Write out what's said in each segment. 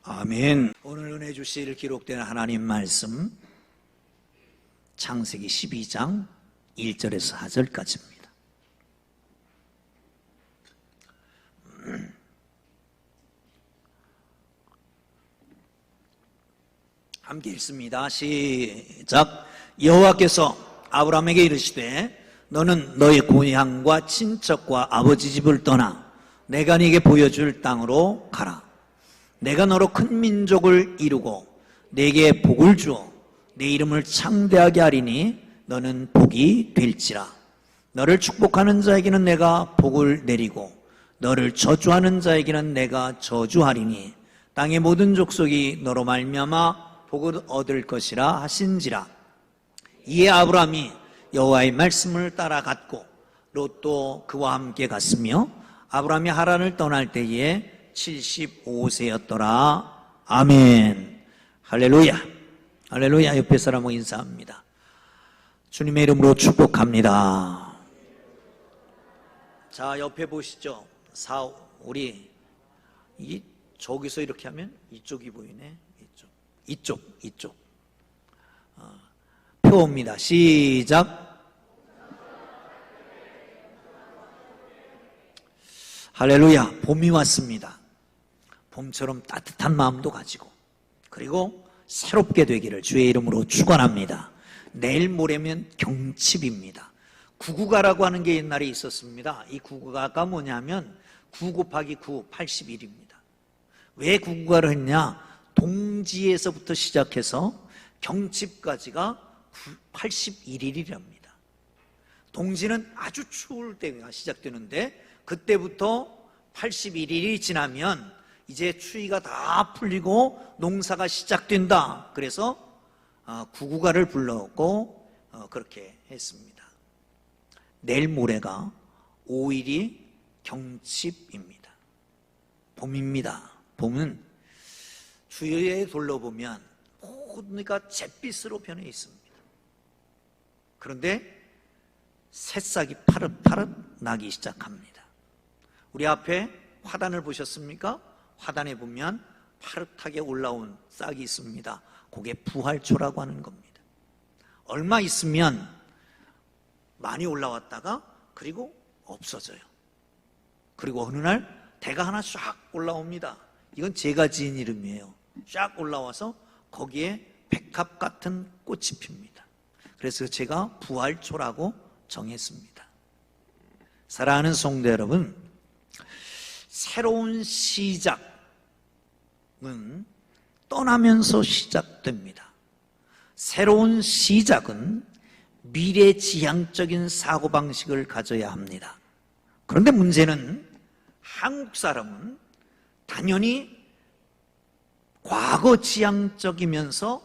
아멘. 오늘 은혜 주실 기록된 하나님 말씀 창세기 12장 1절에서 4절까지입니다. 함께 읽습니다. 시작. 여호와께서 아브라함에게 이르시되 너는 너의 고향과 친척과 아버지 집을 떠나 내가 네게 보여줄 땅으로 가라. 내가 너로 큰 민족을 이루고 네게 복을 주어 네 이름을 창대하게 하리니 너는 복이 될지라. 너를 축복하는 자에게는 내가 복을 내리고 너를 저주하는 자에게는 내가 저주하리니 땅의 모든 족속이 너로 말미암아 복을 얻을 것이라 하신지라. 이에 아브라함이 여호와의 말씀을 따라갔고 롯도 그와 함께 갔으며 아브라함이 하란을 떠날 때에 75세였더라. 아멘. 할렐루야. 할렐루야. 옆에 사람하고 인사합니다. 주님의 이름으로 축복합니다. 자, 옆에 보시죠. 우리 저기서 이렇게 하면 이쪽이 보이네. 이쪽. 표입니다. 시작. 할렐루야. 봄이 왔습니다. 봄처럼 따뜻한 마음도 가지고 그리고 새롭게 되기를 주의 이름으로 축원합니다. 내일 모레면 경칩입니다. 구구가라고 하는 게 옛날에 있었습니다. 이 구구가가 뭐냐면 9 곱하기 9, 81입니다. 왜 구구가를 했냐? 동지에서부터 시작해서 경칩까지가 81일이랍니다. 동지는 아주 추울 때가 시작되는데 그때부터 81일이 지나면 이제 추위가 다 풀리고 농사가 시작된다. 그래서 구구가를 불렀고 그렇게 했습니다. 내일 모레가 5일이 경칩입니다. 봄입니다. 봄은 주위에 둘러보면 모두가 잿빛으로 변해 있습니다. 그런데 새싹이 파릇파릇 나기 시작합니다. 우리 앞에 화단을 보셨습니까? 화단에 보면 파릇하게 올라온 싹이 있습니다. 그게 부활초라고 하는 겁니다. 얼마 있으면 많이 올라왔다가 그리고 없어져요. 그리고 어느 날 대가 하나 쫙 올라옵니다. 이건 제가 지은 이름이에요. 쫙 올라와서 거기에 백합 같은 꽃이 핍니다. 그래서 제가 부활초라고 정했습니다. 사랑하는 성도 여러분, 새로운 시작은 떠나면서 시작됩니다. 새로운 시작은 미래지향적인 사고방식을 가져야 합니다. 그런데 문제는 한국 사람은 당연히 과거지향적이면서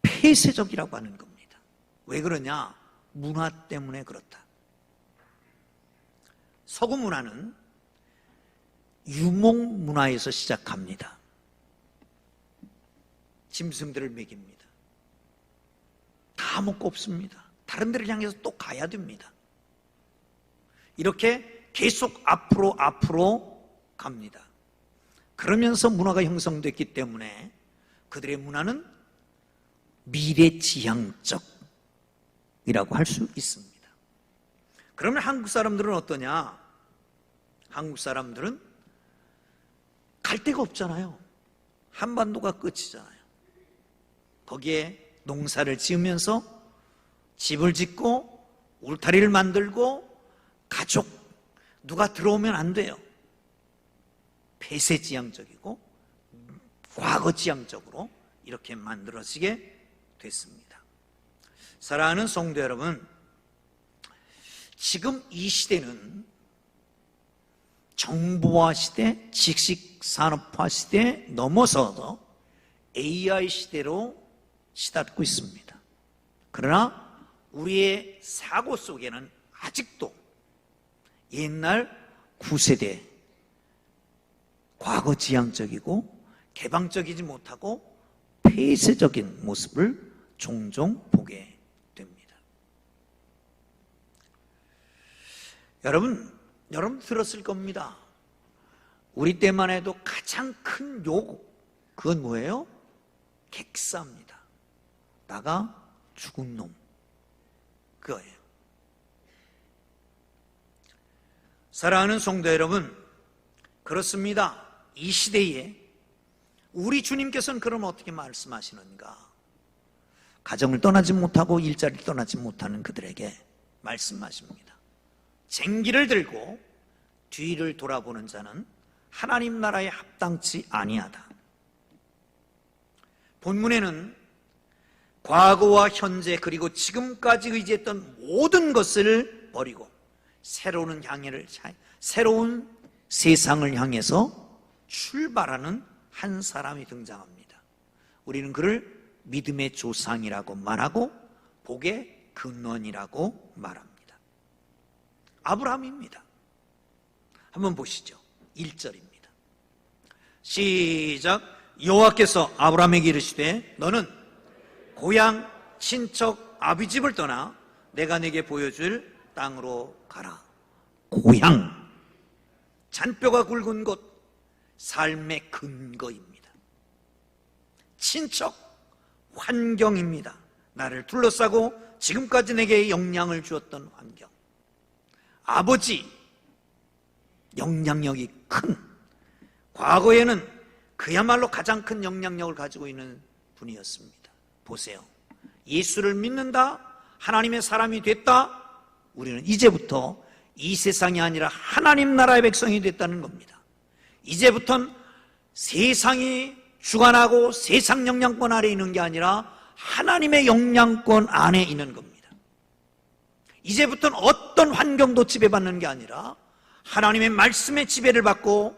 폐쇄적이라고 하는 겁니다. 왜 그러냐? 문화 때문에 그렇다. 서구 문화는 유목 문화에서 시작합니다. 짐승들을 먹입니다. 다 먹고 없습니다. 다른 데를 향해서 또 가야 됩니다. 이렇게 계속 앞으로 갑니다. 그러면서 문화가 형성됐기 때문에 그들의 문화는 미래지향적이라고 할 수 있습니다. 그러면 한국 사람들은 어떠냐? 한국 사람들은 갈 데가 없잖아요. 한반도가 끝이잖아요. 거기에 농사를 지으면서 집을 짓고 울타리를 만들고 가족 누가 들어오면 안 돼요. 폐쇄지향적이고 과거지향적으로 이렇게 만들어지게 됐습니다. 사랑하는 성도 여러분, 지금 이 시대는 정보화 시대, 지식산업화 시대에 넘어서서 AI 시대로 치닫고 있습니다. 그러나 우리의 사고 속에는 아직도 옛날 9세대 과거지향적이고 개방적이지 못하고 폐쇄적인 모습을 종종 보게 됩니다. 여러분 들었을 겁니다. 우리 때만 해도 가장 큰 욕, 그건 뭐예요? 객사입니다. 나가 죽은 놈, 그거예요. 사랑하는 성도 여러분, 그렇습니다. 이 시대에 우리 주님께서는 그럼 어떻게 말씀하시는가? 가정을 떠나지 못하고 일자리를 떠나지 못하는 그들에게 말씀하십니다. 쟁기를 들고 뒤를 돌아보는 자는 하나님 나라에 합당치 아니하다. 본문에는 과거와 현재 그리고 지금까지 의지했던 모든 것을 버리고 새로운 세상을 향해서 출발하는 한 사람이 등장합니다. 우리는 그를 믿음의 조상이라고 말하고 복의 근원이라고 말합니다. 아브라함입니다. 한번 보시죠. 1절입니다. 시작. 여호와께서 아브라함에게 이르시되 너는 고향 친척 아비 집을 떠나 내가 네게 보여줄 땅으로 가라. 고향, 잔뼈가 굵은 곳, 삶의 근거입니다. 친척, 환경입니다. 나를 둘러싸고 지금까지 내게 영향을 주었던 환경. 아버지, 영향력이 큰, 과거에는 그야말로 가장 큰 영향력을 가지고 있는 분이었습니다. 보세요. 예수를 믿는다, 하나님의 사람이 됐다, 우리는 이제부터 이 세상이 아니라 하나님 나라의 백성이 됐다는 겁니다. 이제부터는 세상이 주관하고 세상 영향권 아래에 있는 게 아니라 하나님의 영향권 안에 있는 겁니다. 이제부터는 어떤 환경도 지배받는 게 아니라 하나님의 말씀의 지배를 받고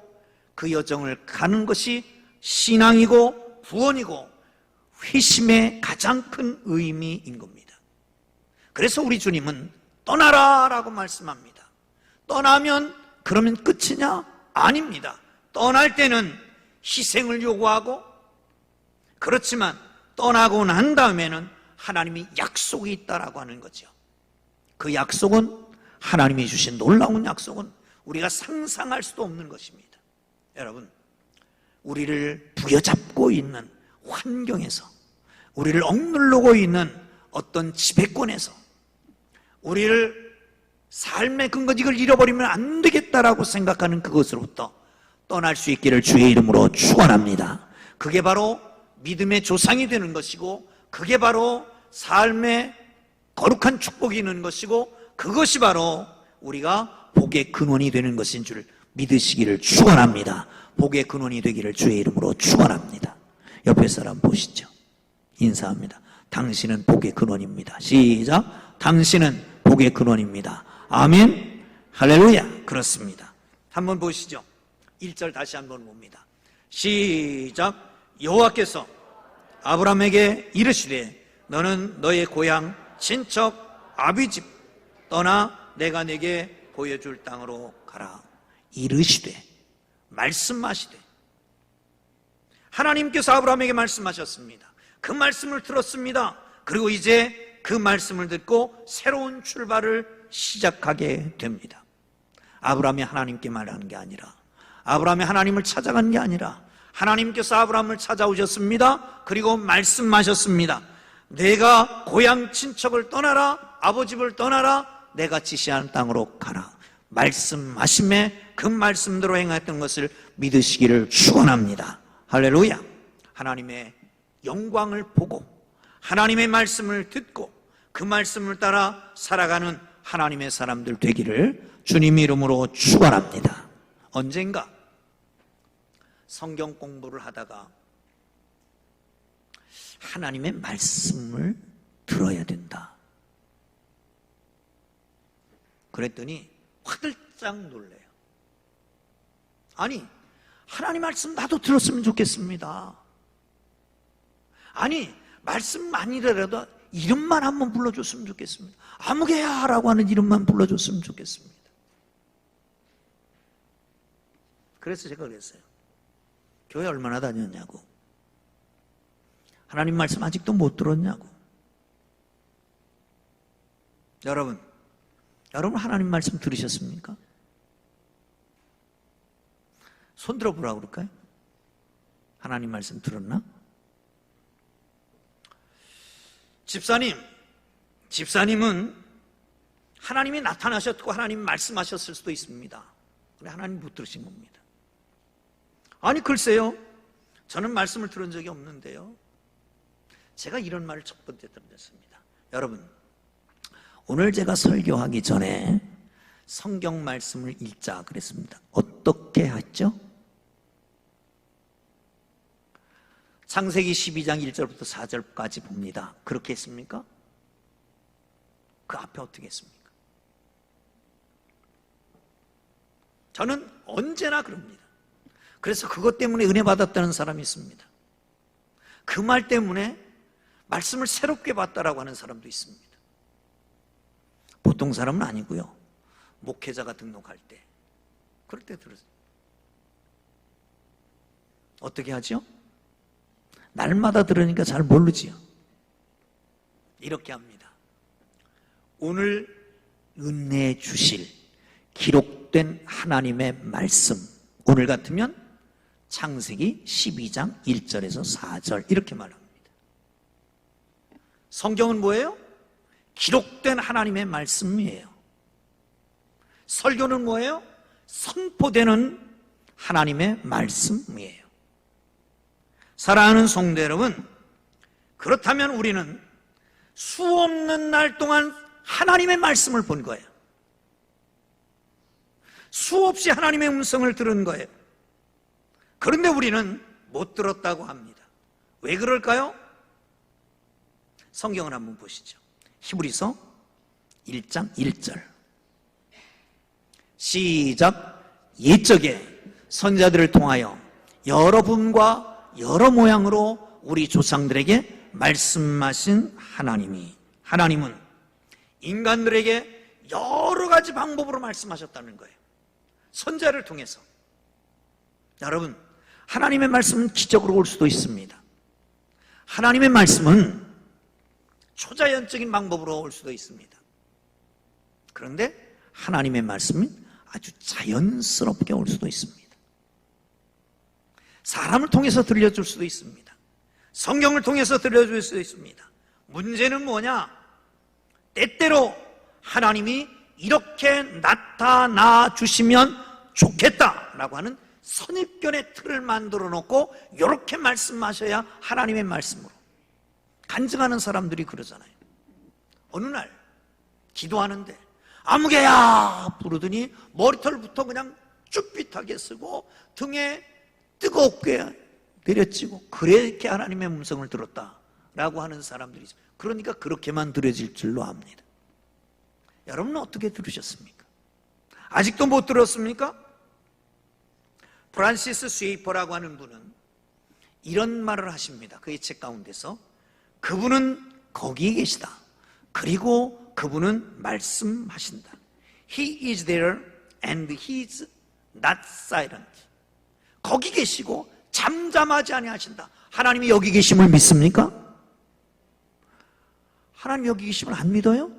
그 여정을 가는 것이 신앙이고 구원이고 회심의 가장 큰 의미인 겁니다. 그래서 우리 주님은 떠나라 라고 말씀합니다. 떠나면 그러면 끝이냐? 아닙니다. 떠날 때는 희생을 요구하고, 그렇지만 떠나고 난 다음에는 하나님이 약속이 있다라고 하는 거죠. 그 약속은, 하나님이 주신 놀라운 약속은 우리가 상상할 수도 없는 것입니다. 여러분, 우리를 부여잡고 있는 환경에서, 우리를 억누르고 있는 어떤 지배권에서, 우리를 삶의 근거, 이걸 잃어버리면 안 되겠다라고 생각하는 그것으로부터 떠날 수 있기를 주의 이름으로 축원합니다. 그게 바로 믿음의 조상이 되는 것이고, 그게 바로 삶의 거룩한 축복이 있는 것이고, 그것이 바로 우리가 복의 근원이 되는 것인 줄 믿으시기를 축원합니다. 복의 근원이 되기를 주의 이름으로 축원합니다. 옆에 사람 보시죠. 인사합니다. 당신은 복의 근원입니다. 시작. 당신은 복의 근원입니다. 아멘. 할렐루야. 그렇습니다. 한번 보시죠. 1절 다시 한번 봅니다. 시작. 여호와께서 아브라함에게 이르시되 너는 너의 고향 친척 아비 집 떠나 내가 네게 보여줄 땅으로 가라. 이르시되, 말씀하시되, 하나님께서 아브라함에게 말씀하셨습니다. 그 말씀을 들었습니다. 그리고 이제 그 말씀을 듣고 새로운 출발을 시작하게 됩니다. 아브라함이 하나님께 말하는 게 아니라, 아브라함이 하나님을 찾아간 게 아니라, 하나님께서 아브라함을 찾아오셨습니다. 그리고 말씀하셨습니다. 내가 고향 친척을 떠나라, 아버집을 떠나라, 내가 지시하는 땅으로 가라. 말씀하심에 그 말씀대로 행했던 것을 믿으시기를 축원합니다. 할렐루야. 하나님의 영광을 보고 하나님의 말씀을 듣고 그 말씀을 따라 살아가는 하나님의 사람들 되기를 주님 이름으로 축원합니다. 언젠가 성경 공부를 하다가 하나님의 말씀을 들어야 된다. 그랬더니 화들짝 놀래요. 아니, 하나님 말씀 나도 들었으면 좋겠습니다. 아니, 말씀 아니더라도 이름만 한번 불러줬으면 좋겠습니다. 아무개야 라고 하는 이름만 불러줬으면 좋겠습니다. 그래서 제가 그랬어요. 교회 얼마나 다녔냐고, 하나님 말씀 아직도 못 들었냐고. 여러분 하나님 말씀 들으셨습니까? 손 들어보라고 그럴까요? 하나님 말씀 들었나? 집사님은 하나님이 나타나셨고 하나님 말씀하셨을 수도 있습니다. 근데 하나님 못 들으신 겁니다. 아니 글쎄요, 저는 말씀을 들은 적이 없는데요. 제가 이런 말을 첫 번째 들었습니다. 여러분, 오늘 제가 설교하기 전에 성경 말씀을 읽자 그랬습니다. 어떻게 했죠? 창세기 12장 1절부터 4절까지 봅니다. 그렇게 했습니까? 그 앞에 어떻게 했습니까? 저는 언제나 그럽니다. 그래서 그것 때문에 은혜 받았다는 사람이 있습니다. 그 말 때문에 말씀을 새롭게 받다라고 하는 사람도 있습니다. 보통 사람은 아니고요. 목회자가 등록할 때, 그럴 때 들었어요. 어떻게 하죠? 날마다 들으니까 잘 모르지요. 이렇게 합니다. 오늘 은혜 주실 기록된 하나님의 말씀, 오늘 같으면 창세기 12장 1절에서 4절 이렇게 말합니다. 성경은 뭐예요? 기록된 하나님의 말씀이에요. 설교는 뭐예요? 선포되는 하나님의 말씀이에요. 사랑하는 성도 여러분, 그렇다면 우리는 수없는 날 동안 하나님의 말씀을 본 거예요. 수없이 하나님의 음성을 들은 거예요. 그런데 우리는 못 들었다고 합니다. 왜 그럴까요? 성경을 한번 보시죠. 히브리서 1장 1절 시작. 옛적에 선지자들을 통하여 여러분과 여러 모양으로 우리 조상들에게 말씀하신 하나님은 인간들에게 여러 가지 방법으로 말씀하셨다는 거예요. 선지자를 통해서. 여러분, 하나님의 말씀은 기적으로 올 수도 있습니다. 하나님의 말씀은 초자연적인 방법으로 올 수도 있습니다. 그런데 하나님의 말씀은 아주 자연스럽게 올 수도 있습니다. 사람을 통해서 들려줄 수도 있습니다. 성경을 통해서 들려줄 수도 있습니다. 문제는 뭐냐? 때때로 하나님이 이렇게 나타나 주시면 좋겠다라고 하는 선입견의 틀을 만들어 놓고 이렇게 말씀하셔야 하나님의 말씀으로 간증하는 사람들이 그러잖아요. 어느 날 기도하는데 아무개야 부르더니 머리털부터 그냥 쭈삣하게 쓰고 등에 뜨겁게 내려치고 그렇게 하나님의 음성을 들었다라고 하는 사람들이 있어요. 그러니까 그렇게만 들어질 줄로 압니다. 여러분은 어떻게 들으셨습니까? 아직도 못 들었습니까? 프란시스 쉐이퍼라고 하는 분은 이런 말을 하십니다. 그의 책 가운데서 그분은 거기에 계시다. 그리고 그분은 말씀하신다. He is there and he is not silent. 거기 계시고 잠잠하지 아니하신다. 하나님이 여기 계심을 믿습니까? 하나님 여기 계심을 안 믿어요?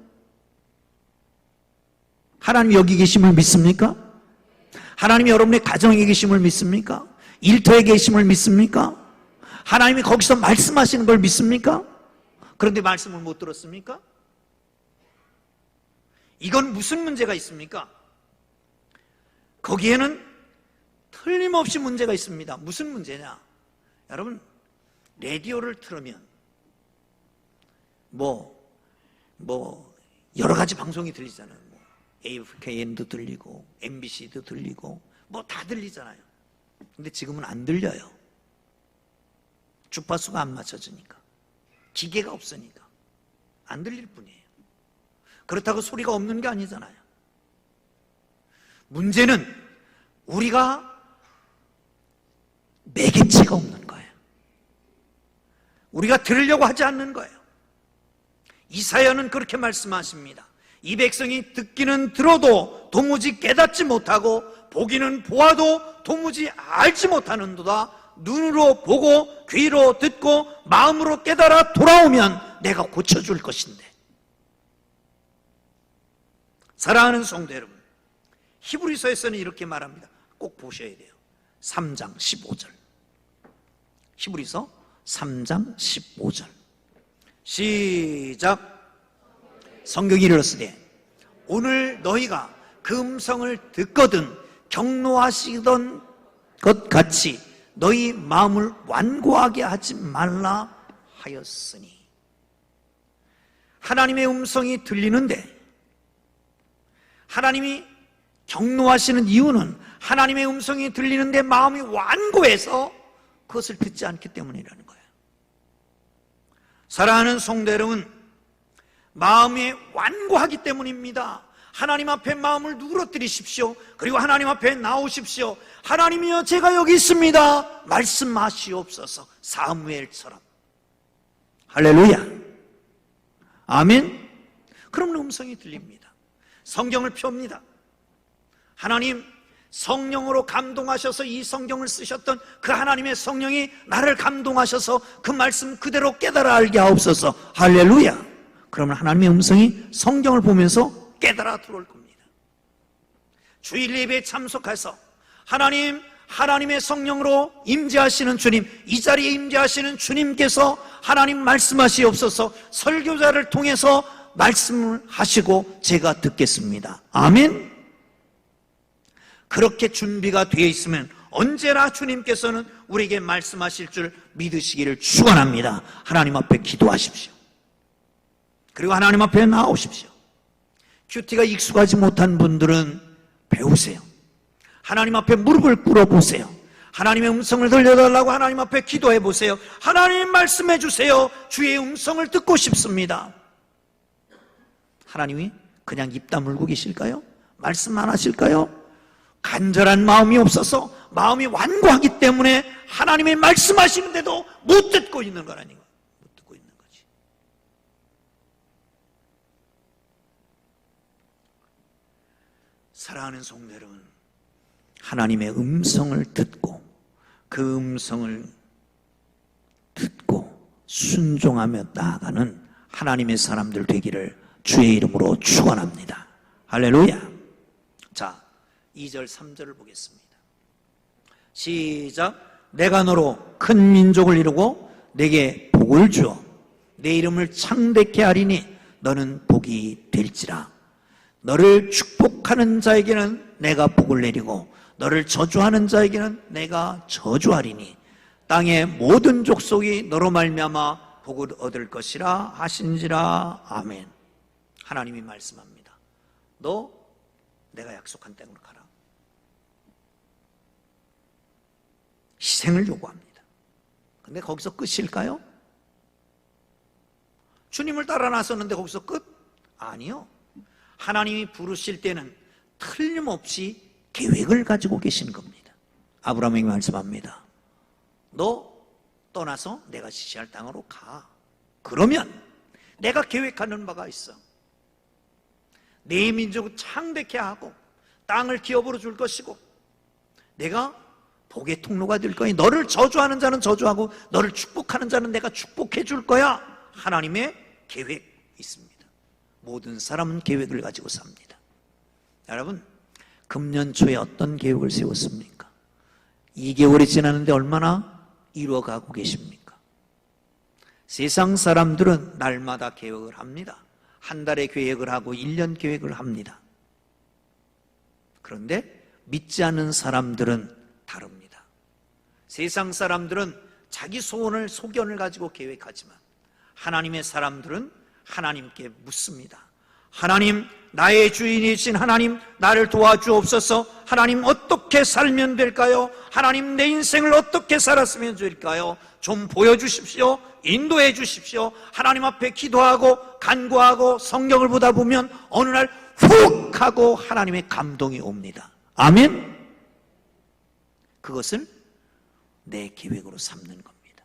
하나님 여기 계심을 믿습니까? 하나님이 여러분의 가정에 계심을 믿습니까? 일터에 계심을 믿습니까? 하나님이 거기서 말씀하시는 걸 믿습니까? 그런데 말씀을 못 들었습니까? 이건 무슨 문제가 있습니까? 거기에는 틀림없이 문제가 있습니다. 무슨 문제냐? 여러분, 라디오를 틀으면 여러 가지 방송이 들리잖아요. AFKN도 들리고 MBC도 들리고 다 들리잖아요. 근데 지금은 안 들려요. 주파수가 안 맞춰지니까, 기계가 없으니까 안 들릴 뿐이에요. 그렇다고 소리가 없는 게 아니잖아요. 문제는 우리가 매개체가 없는 거예요. 우리가 들으려고 하지 않는 거예요. 이사야는 그렇게 말씀하십니다. 이 백성이 듣기는 들어도 도무지 깨닫지 못하고 보기는 보아도 도무지 알지 못하는도다. 눈으로 보고 귀로 듣고 마음으로 깨달아 돌아오면 내가 고쳐줄 것인데. 사랑하는 성도 여러분, 히브리서에서는 이렇게 말합니다. 꼭 보셔야 돼요. 3장 15절. 히브리서 3장 15절. 시작. 성경이 이르렀으되 오늘 너희가 그 음성을 듣거든 경노하시던 것 같이 너희 마음을 완고하게 하지 말라 하였으니. 하나님의 음성이 들리는데 하나님이 경노하시는 이유는 하나님의 음성이 들리는데 마음이 완고해서 그것을 듣지 않기 때문이라는 거예요. 사랑하는 성도 여러분, 마음이 완고하기 때문입니다. 하나님 앞에 마음을 누그러뜨리십시오. 그리고 하나님 앞에 나오십시오. 하나님이여, 제가 여기 있습니다. 말씀하시옵소서. 사무엘처럼. 할렐루야. 아멘. 그럼 음성이 들립니다. 성경을 펴옵니다. 하나님 성령으로 감동하셔서 이 성경을 쓰셨던 그 하나님의 성령이 나를 감동하셔서 그 말씀 그대로 깨달아 알게 하옵소서. 할렐루야. 그러면 하나님의 음성이 성경을 보면서 깨달아 들어올 겁니다. 주일 예배에 참석해서 하나님의 성령으로 임재하시는 주님, 이 자리에 임재하시는 주님께서 하나님 말씀하시옵소서. 설교자를 통해서 말씀을 하시고 제가 듣겠습니다. 아멘. 그렇게 준비가 되어 있으면 언제나 주님께서는 우리에게 말씀하실 줄 믿으시기를 축원합니다. 하나님 앞에 기도하십시오. 그리고 하나님 앞에 나오십시오. 큐티가 익숙하지 못한 분들은 배우세요. 하나님 앞에 무릎을 꿇어보세요. 하나님의 음성을 들려달라고 하나님 앞에 기도해 보세요. 하나님 말씀해 주세요. 주의 음성을 듣고 싶습니다. 하나님이 그냥 입 다물고 계실까요? 말씀 안 하실까요? 간절한 마음이 없어서 마음이 완고하기 때문에 하나님의 말씀하시는데도 못 듣고 있는 거라니. 못 듣고 있는 거지. 사랑하는 성도 여러분, 하나님의 음성을 듣고 그 음성을 듣고 순종하며 나아가는 하나님의 사람들 되기를 주의 이름으로 축원합니다. 할렐루야. 자, 2절 3절을 보겠습니다. 시작. 내가 너로 큰 민족을 이루고 내게 복을 주어 내 이름을 창대케 하리니 너는 복이 될지라. 너를 축복하는 자에게는 내가 복을 내리고 너를 저주하는 자에게는 내가 저주하리니 땅의 모든 족속이 너로 말미암아 복을 얻을 것이라 하신지라. 아멘. 하나님이 말씀합니다. 너 내가 약속한 땅으로 가라. 희생을 요구합니다. 근데 거기서 끝일까요? 주님을 따라 나섰는데 거기서 끝? 아니요. 하나님이 부르실 때는 틀림없이 계획을 가지고 계신 겁니다. 아브라함에게 말씀합니다. 너 떠나서 내가 지시할 땅으로 가. 그러면 내가 계획하는 바가 있어. 내 민족을 창대케 하고 땅을 기업으로 줄 것이고 내가 복의 통로가 될 거니 너를 저주하는 자는 저주하고 너를 축복하는 자는 내가 축복해 줄 거야. 하나님의 계획이 있습니다. 모든 사람은 계획을 가지고 삽니다. 여러분, 금년 초에 어떤 계획을 세웠습니까? 2개월이 지났는데 얼마나 이루어가고 계십니까? 세상 사람들은 날마다 계획을 합니다. 한 달에 계획을 하고 1년 계획을 합니다. 그런데 믿지 않는 사람들은 다릅니다. 세상 사람들은 자기 소견을 가지고 계획하지만 하나님의 사람들은 하나님께 묻습니다. 하나님, 나의 주인이신 하나님, 나를 도와주옵소서. 하나님, 어떻게 살면 될까요? 하나님, 내 인생을 어떻게 살았으면 좋을까요? 좀 보여주십시오. 인도해 주십시오. 하나님 앞에 기도하고 간구하고 성경을 보다 보면 어느 날 훅 하고 하나님의 감동이 옵니다. 아멘. 그것을 내 계획으로 삼는 겁니다.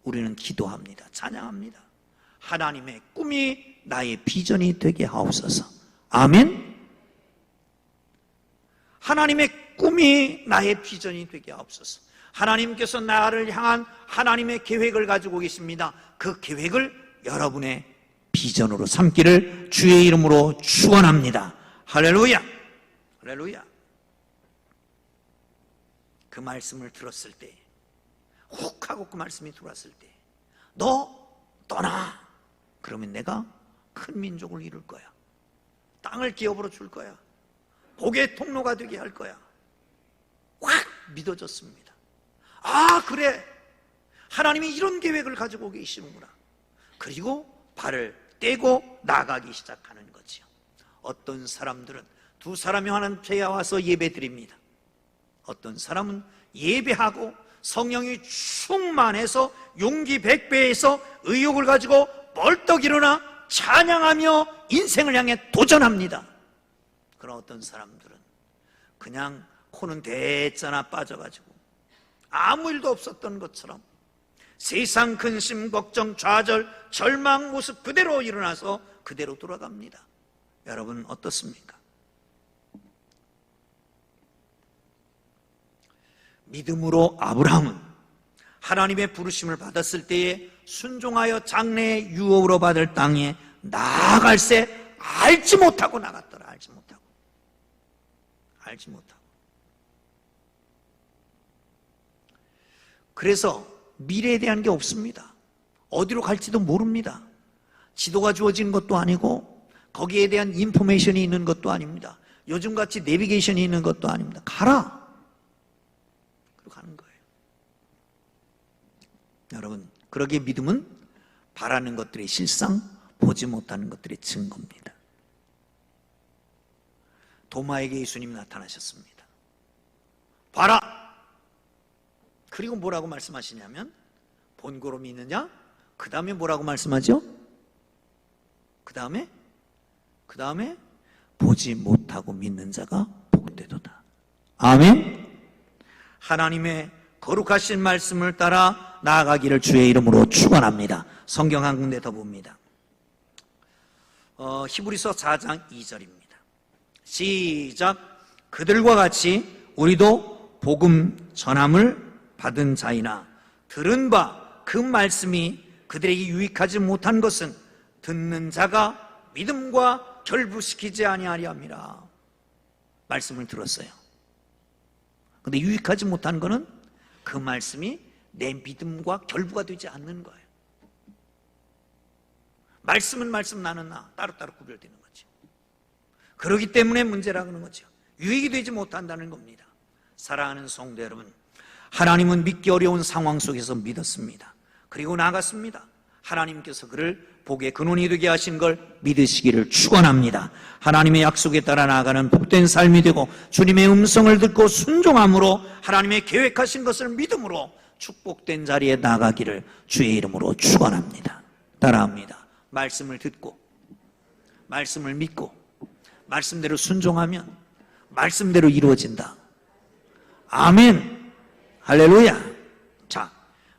우리는 기도합니다. 찬양합니다. 하나님의 꿈이 나의 비전이 되게 하옵소서. 아멘. 하나님의 꿈이 나의 비전이 되게 하옵소서. 하나님께서 나를 향한 하나님의 계획을 가지고 계십니다. 그 계획을 여러분의 비전으로 삼기를 주의 이름으로 축원합니다. 할렐루야. 할렐루야. 그 말씀을 들었을 때, 훅 하고 그 말씀이 들어왔을 때, 너 떠나. 그러면 내가 큰 민족을 이룰 거야. 땅을 기업으로 줄 거야. 복의 통로가 되게 할 거야. 확 믿어졌습니다. 아, 그래. 하나님이 이런 계획을 가지고 계시는구나. 그리고 발을 떼고 나가기 시작하는 거지요. 어떤 사람들은 두 사람이 하나님께 와서 예배 드립니다. 어떤 사람은 예배하고 성령이 충만해서 용기 100배에서 의욕을 가지고 벌떡 일어나 찬양하며 인생을 향해 도전합니다. 그런 어떤 사람들은 그냥 코는 대자나 빠져가지고 아무 일도 없었던 것처럼 세상 근심, 걱정, 좌절, 절망 모습 그대로 일어나서 그대로 돌아갑니다. 여러분 어떻습니까? 믿음으로 아브라함은 하나님의 부르심을 받았을 때에 순종하여 장래의 유업으로 받을 땅에 나아갈새 알지 못하고 나갔더라. 알지 못하고. 그래서 미래에 대한 게 없습니다. 어디로 갈지도 모릅니다. 지도가 주어진 것도 아니고 거기에 대한 인포메이션이 있는 것도 아닙니다. 요즘같이 내비게이션이 있는 것도 아닙니다. 가라. 그리고 가는 거예요. 여러분, 그러기에 믿음은 바라는 것들의 실상, 보지 못하는 것들의 증거입니다. 도마에게 예수님이 나타나셨습니다. 봐라. 그리고 뭐라고 말씀하시냐면 본고로 믿느냐? 그 다음에 뭐라고 말씀하죠? 그 다음에 보지 못하고 믿는 자가 복되도다. 아멘. 하나님의 거룩하신 말씀을 따라 나아가기를 주의 이름으로 축원합니다. 성경 한 군데 더 봅니다. 히브리서 4장 2절입니다. 시작. 그들과 같이 우리도 복음 전함을 받은 자이나 들은 바 그 말씀이 그들에게 유익하지 못한 것은 듣는 자가 믿음과 결부시키지 아니하리 함이라. 말씀을 들었어요. 근데 유익하지 못한 것은 그 말씀이 내 믿음과 결부가 되지 않는 거예요. 말씀은 말씀, 나는 나, 따로따로 구별되는 거죠. 그렇기 때문에 문제라는 거죠. 유익이 되지 못한다는 겁니다. 사랑하는 성도 여러분, 하나님은 믿기 어려운 상황 속에서 믿었습니다. 그리고 나갔습니다. 하나님께서 그를 복의 근원이 되게 하신 걸 믿으시기를 축원합니다. 하나님의 약속에 따라 나아가는 복된 삶이 되고 주님의 음성을 듣고 순종함으로 하나님의 계획하신 것을 믿음으로 축복된 자리에 나가기를 주의 이름으로 축원합니다. 따라합니다. 말씀을 듣고 말씀을 믿고 말씀대로 순종하면 말씀대로 이루어진다. 아멘. 할렐루야. 자,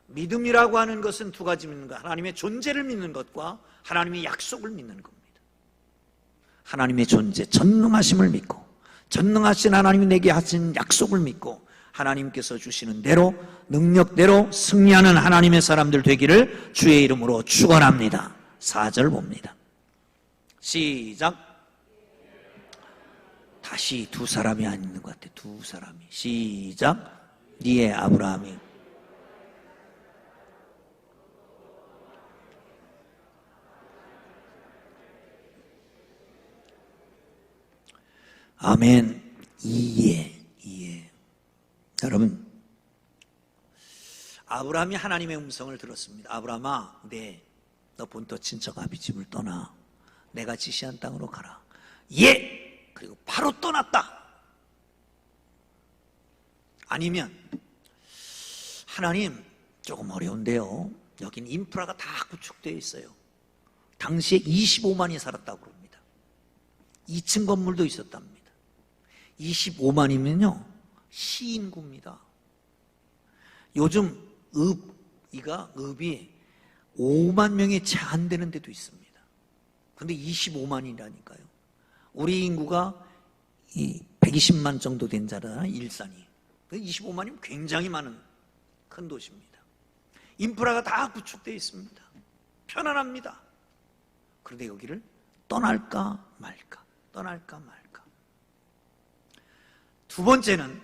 믿음이라고 하는 것은 두 가지 믿는 것. 하나님의 존재를 믿는 것과 하나님의 약속을 믿는 겁니다. 하나님의 존재, 전능하심을 믿고 전능하신 하나님이 내게 하신 약속을 믿고 하나님께서 주시는 대로 능력대로 승리하는 하나님의 사람들 되기를 주의 이름으로 축원합니다. 4절 봅니다. 시작. 다시 두 사람이 안 있는 것 같아. 두 사람이. 시작. 니의 아브라함이 아멘. 이해. 여러분, 아브라함이 하나님의 음성을 들었습니다. 아브라함아, 너 본토 친척 아비 집을 떠나 내가 지시한 땅으로 가라. 예. 그리고 바로 떠났다. 아니면 하나님 조금 어려운데요. 여긴 인프라가 다 구축되어 있어요. 당시에 25만이 살았다고 그럽니다. 2층 건물도 있었답니다. 25만이면요 시인구입니다. 요즘 읍이 5만 명이 채 안 되는 데도 있습니다. 근데 25만이라니까요. 우리 인구가 120만 정도 된 자라 일산이. 25만이면 굉장히 많은 큰 도시입니다. 인프라가 다 구축되어 있습니다. 편안합니다. 그런데 여기를 떠날까 말까. 두 번째는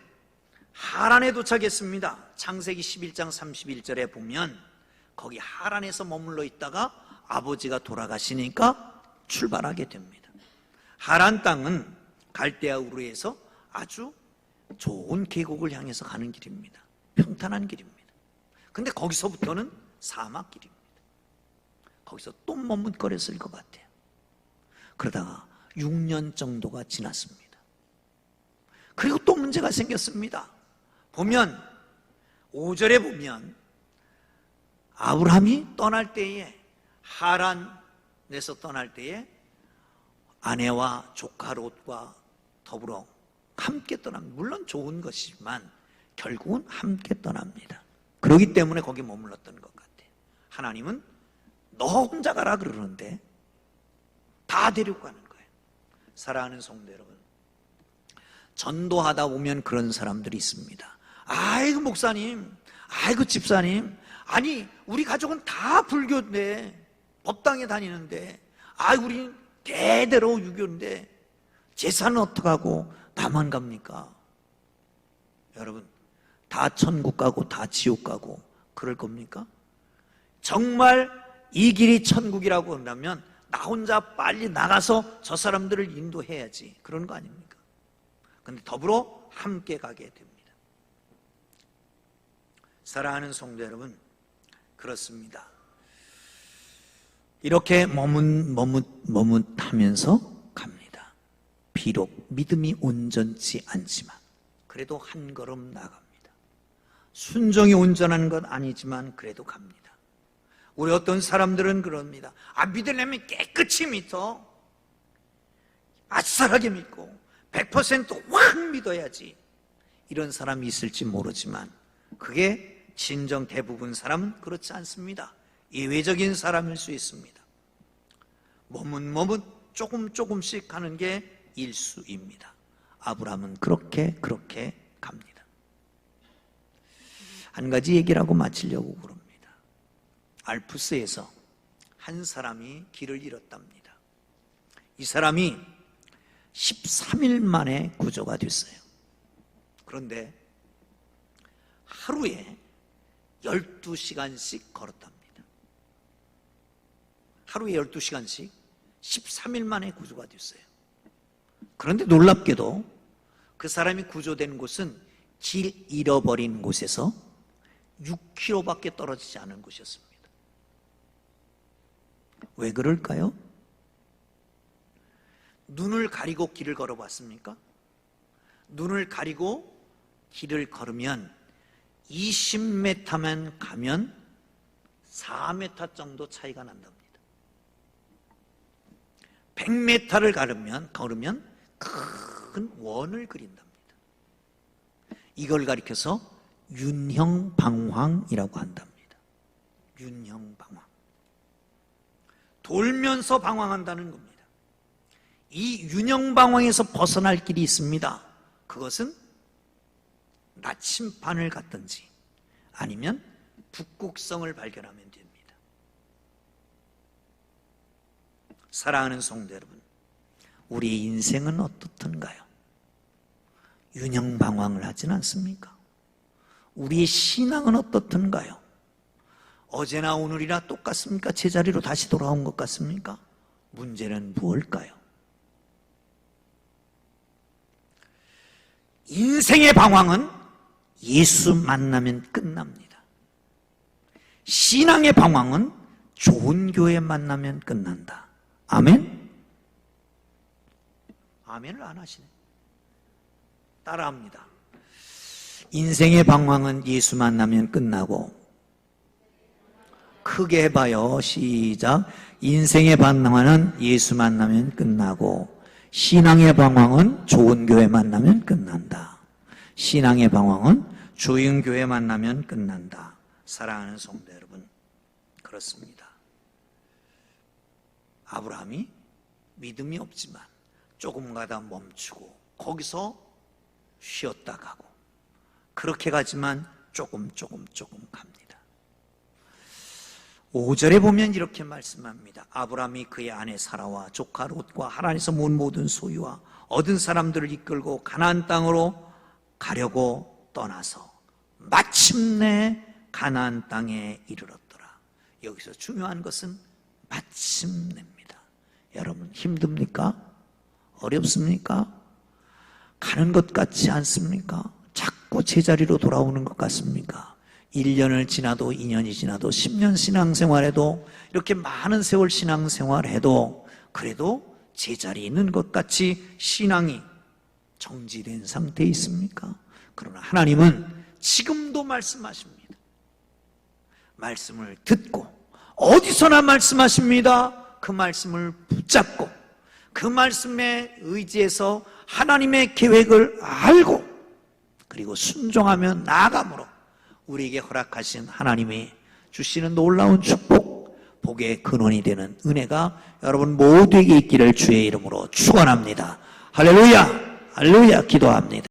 하란에 도착했습니다. 창세기 11장 31절에 보면 거기 하란에서 머물러 있다가 아버지가 돌아가시니까 출발하게 됩니다. 하란 땅은 갈대아 우르에서 아주 좋은 계곡을 향해서 가는 길입니다. 평탄한 길입니다. 근데 거기서부터는 사막길입니다. 거기서 또 머뭇거렸을 것 같아요. 그러다가 6년 정도가 지났습니다. 그리고 또 문제가 생겼습니다. 보면 5절에 보면 아브라함이 떠날 때에, 하란에서 떠날 때에 아내와 조카 롯과 더불어 함께 떠납니다. 물론 좋은 것이지만 결국은 함께 떠납니다. 그렇기 때문에 거기 머물렀던 것 같아요. 하나님은 너 혼자 가라 그러는데 다 데리고 가는 거예요. 사랑하는 성도 여러분, 전도하다 보면 그런 사람들이 있습니다. 아이고 목사님, 아이고 집사님, 아니 우리 가족은 다 불교인데, 법당에 다니는데, 아이고 우리 대대로 유교인데 제사는 어떡하고 나만 갑니까? 여러분, 다 천국 가고 다 지옥 가고 그럴 겁니까? 정말 이 길이 천국이라고 한다면 나 혼자 빨리 나가서 저 사람들을 인도해야지, 그런 거 아닙니까? 근데 더불어 함께 가게 됩니다. 사랑하는 성도 여러분, 그렇습니다. 이렇게 머뭇하면서 갑니다. 비록 믿음이 온전치 않지만 그래도 한 걸음 나갑니다. 순종이 온전한 것 아니지만 그래도 갑니다. 우리 어떤 사람들은 그럽니다. 믿으려면 깨끗이 믿어, 아싸하게 믿고 100%확 믿어야지, 이런 사람이 있을지 모르지만 그게 진정 대부분 사람은 그렇지 않습니다. 예외적인 사람일 수 있습니다. 머뭇 조금씩 하는 게 일수입니다. 아브라함은 그렇게 갑니다. 한 가지 얘기를 하고 마치려고 그럽니다. 알프스에서 한 사람이 길을 잃었답니다. 이 사람이 13일 만에 구조가 됐어요. 그런데 하루에 12시간씩 걸었답니다. 하루에 12시간씩 13일 만에 구조가 됐어요. 그런데 놀랍게도 그 사람이 구조된 곳은 길 잃어버린 곳에서 6km밖에 떨어지지 않은 곳이었습니다. 왜 그럴까요? 눈을 가리고 길을 걸어봤습니까? 눈을 가리고 길을 걸으면 20m만 가면 4m 정도 차이가 난답니다. 100m를 걸으면 큰 원을 그린답니다. 이걸 가리켜서 윤형방황이라고 한답니다. 윤형방황. 돌면서 방황한다는 겁니다. 이 윤형방황에서 벗어날 길이 있습니다. 그것은 나침반을 갖든지 아니면 북극성을 발견하면 됩니다. 사랑하는 성도 여러분, 우리의 인생은 어떻던가요? 윤형방황을 하진 않습니까? 우리의 신앙은 어떻던가요? 어제나 오늘이나 똑같습니까? 제자리로 다시 돌아온 것 같습니까? 문제는 무엇일까요? 인생의 방황은 예수 만나면 끝납니다. 신앙의 방황은 좋은 교회 만나면 끝난다. 아멘? 아멘을 안 하시네. 따라합니다. 인생의 방황은 예수 만나면 끝나고, 크게 해봐요. 시작. 인생의 방황은 예수 만나면 끝나고, 신앙의 방황은 좋은 교회 만나면 끝난다. 신앙의 방황은 좋은 교회 만나면 끝난다. 사랑하는 성도 여러분, 그렇습니다. 아브라함이 믿음이 없지만 조금 가다 멈추고 거기서 쉬었다 가고, 그렇게 가지만 조금 갑니다. 5절에 보면 이렇게 말씀합니다. 아브라함이 그의 아내 사라와 조카 롯과 하란에서 모은 모든 소유와 얻은 사람들을 이끌고 가나안 땅으로 가려고 떠나서 마침내 가나안 땅에 이르렀더라. 여기서 중요한 것은 마침내입니다. 여러분 힘듭니까? 어렵습니까? 가는 것 같지 않습니까? 자꾸 제자리로 돌아오는 것 같습니까? 1년을 지나도 2년이 지나도 10년 신앙생활해도 이렇게 많은 세월 신앙생활해도 그래도 제자리에 있는 것 같이 신앙이 정지된 상태에 있습니까? 그러나 하나님은 지금도 말씀하십니다. 말씀을 듣고 어디서나 말씀하십니다. 그 말씀을 붙잡고 그 말씀에 의지해서 하나님의 계획을 알고 그리고 순종하며 나아감으로 우리에게 허락하신 하나님이 주시는 놀라운 축복, 복의 근원이 되는 은혜가 여러분 모두에게 있기를 주의 이름으로 축원합니다. 할렐루야, 할렐루야 기도합니다.